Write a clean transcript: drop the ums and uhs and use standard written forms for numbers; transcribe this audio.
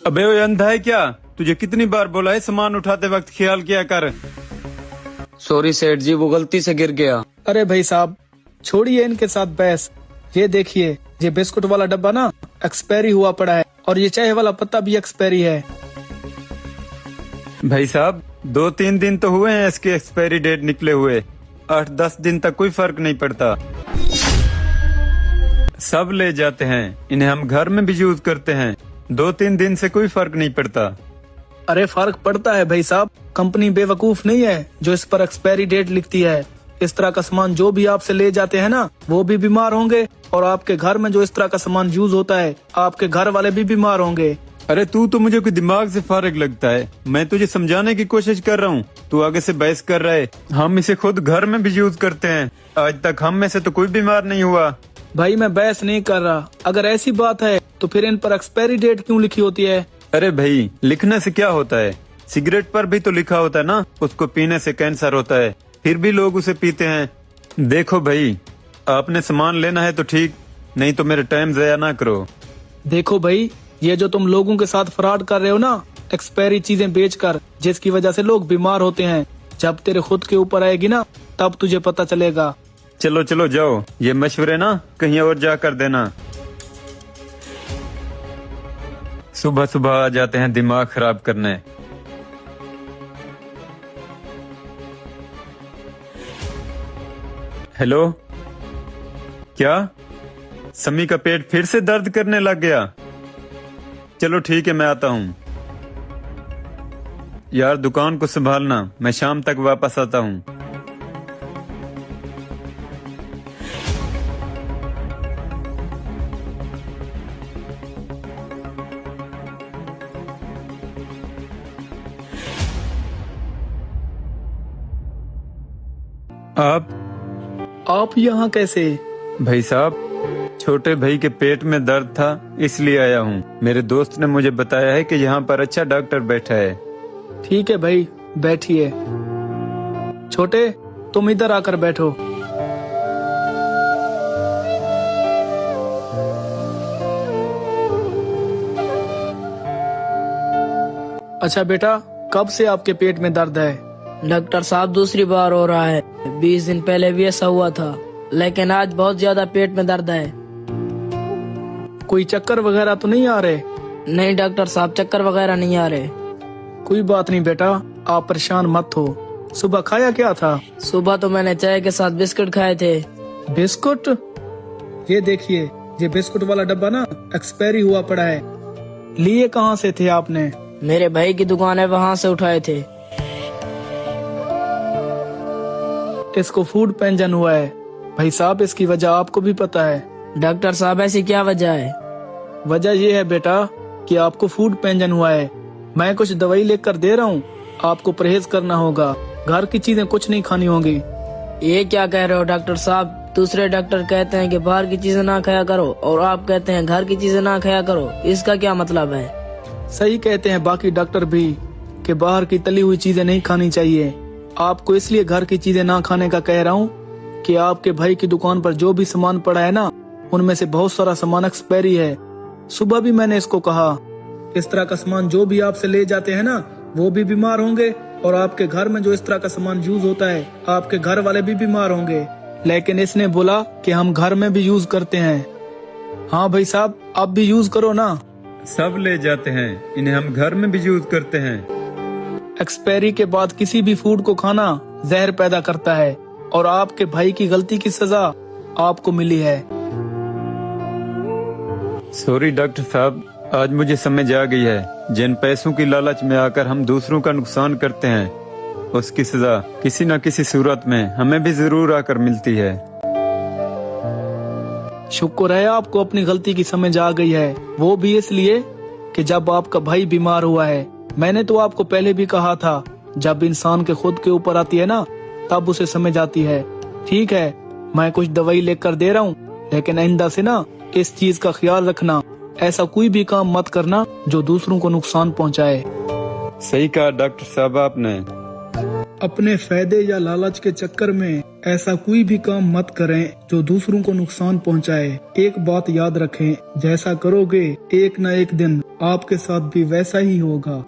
अबे वो अंधा है क्या? तुझे कितनी बार बोला है सामान उठाते वक्त ख्याल किया कर। सॉरी सेठ जी, वो गलती से गिर गया। अरे भाई साहब, छोड़िए इनके साथ बहस। ये देखिए, ये बिस्कुट वाला डब्बा ना एक्सपायरी हुआ पड़ा है और ये चाय वाला पत्ता भी एक्सपायरी है। भाई साहब 2-3 दिन तो हुए हैं इसके एक्सपायरी डेट निकले हुए, 8-10 दिन तक कोई फर्क नहीं पड़ता। सब ले जाते हैं, इन्हें हम घर में भी यूज करते हैं, 2-3 दिन से कोई फर्क नहीं पड़ता। अरे फर्क पड़ता है भाई साहब, कंपनी बेवकूफ नहीं है जो इस पर एक्सपायरी डेट लिखती है। इस तरह का सामान जो भी आपसे ले जाते हैं ना, वो भी बीमार होंगे और आपके घर में जो इस तरह का सामान यूज होता है, आपके घर वाले भी बीमार होंगे। अरे तू तो मुझे कोई दिमाग से फारिग लगता है। मैं तुझे समझाने की कोशिश कर रहा हूँ, तू आगे से बहस कर रहा है। हम इसे खुद घर में भी यूज करते हैं, आज तक हम में से तो कोई बीमार नहीं हुआ। भाई मैं बहस नहीं कर रहा, अगर ऐसी बात है तो फिर इन पर एक्सपायरी डेट क्यों लिखी होती है? अरे भाई, लिखने से क्या होता है? सिगरेट पर भी तो लिखा होता है ना, उसको पीने से कैंसर होता है, फिर भी लोग उसे पीते हैं। देखो भाई, आपने सामान लेना है तो ठीक, नहीं तो मेरे टाइम ज़ाया ना करो। देखो भाई, ये जो तुम लोगों के साथ फ्रॉड कर रहे हो ना, एक्सपायरी चीजें बेचकर, जिसकी वजह से लोग बीमार होते हैं, जब तेरे खुद के ऊपर आएगी ना, तब तुझे पता चलेगा। चलो चलो जाओ, ये मशवरे ना कहीं और जा कर देना। सुबह सुबह आ जाते हैं दिमाग खराब करने। हेलो, क्या समी का पेट फिर से दर्द करने लग गया? चलो ठीक है, मैं आता हूँ। यार दुकान को संभालना, मैं शाम तक वापस आता हूँ। आप यहाँ कैसे? भाई साहब, छोटे भाई के पेट में दर्द था इसलिए आया हूँ। मेरे दोस्त ने मुझे बताया है कि यहाँ पर अच्छा डॉक्टर बैठा है। ठीक है भाई, बैठिए। छोटे, तुम इधर आकर बैठो। अच्छा बेटा, कब से आपके पेट में दर्द है? डॉक्टर साहब दूसरी बार हो रहा है, 20 दिन पहले भी ऐसा हुआ था, लेकिन आज बहुत ज्यादा पेट में दर्द है। कोई चक्कर वगैरह तो नहीं आ रहे? नहीं डॉक्टर साहब, चक्कर वगैरह नहीं आ रहे। कोई बात नहीं बेटा, आप परेशान मत हो। सुबह खाया क्या था? सुबह तो मैंने चाय के साथ बिस्कुट खाए थे। बिस्कुट? ये देखिए, ये बिस्कुट वाला डब्बा ना एक्सपायरी हुआ पड़ा है। लिए कहाँ से थे आपने? मेरे भाई की दुकान है, वहाँ से उठाए थे। इसको फूड पॉइजन हुआ है। भाई साहब, इसकी वजह आपको भी पता है। डॉक्टर साहब ऐसी क्या वजह है? वजह ये है बेटा कि आपको फूड पॉइजन हुआ है। मैं कुछ दवाई लेकर दे रहा हूँ, आपको परहेज करना होगा, घर की चीजें कुछ नहीं खानी होगी। ये क्या कह रहे हो डॉक्टर साहब? दूसरे डॉक्टर कहते हैं कि बाहर की चीजें ना खाया करो और आप कहते हैं घर की चीजें ना खाया करो, इसका क्या मतलब है? सही कहते हैं बाकी डॉक्टर भी कि बाहर की तली हुई चीजें नहीं खानी चाहिए। आपको इसलिए घर की चीजें ना खाने का कह रहा हूँ कि आपके भाई की दुकान पर जो भी सामान पड़ा है ना, उनमें से बहुत सारा सामान एक्सपायरी है। सुबह भी मैंने इसको कहा, इस तरह का सामान जो भी आपसे ले जाते हैं ना, वो भी बीमार होंगे और आपके घर में जो इस तरह का सामान यूज होता है, आपके घर वाले भी बीमार होंगे। लेकिन इसने बोला कि हम घर में भी यूज करते हैं। हाँ भाई साहब, आप भी यूज करो ना। सब ले जाते हैं, इन्हें हम घर में भी यूज करते हैं। एक्सपायरी के बाद किसी भी फूड को खाना जहर पैदा करता है और आपके भाई की गलती की सजा आपको मिली है। सॉरी डॉक्टर साहब, आज मुझे समझ आ गई है, जिन पैसों की लालच में आकर हम दूसरों का नुकसान करते हैं, उसकी सजा किसी न किसी सूरत में हमें भी जरूर आकर मिलती है। शुक्र है आपको अपनी गलती की समझ आ गई है, वो भी इसलिए कि जब आपका भाई बीमार हुआ है। मैंने तो आपको पहले भी कहा था, जब इंसान के खुद के ऊपर आती है ना, तब उसे समझ आती है। ठीक है, मैं कुछ दवाई लेकर दे रहा हूँ, लेकिन आइंदा से ना इस चीज का ख्याल रखना, ऐसा कोई भी काम मत करना जो दूसरों को नुकसान पहुँचाए। सही कहा डॉक्टर साहब आपने। अपने फायदे या लालच के चक्कर में ऐसा कोई भी काम मत करें जो दूसरों को नुकसान पहुंचाए। एक बात याद रखें, जैसा करोगे एक न एक दिन आपके साथ भी वैसा ही होगा।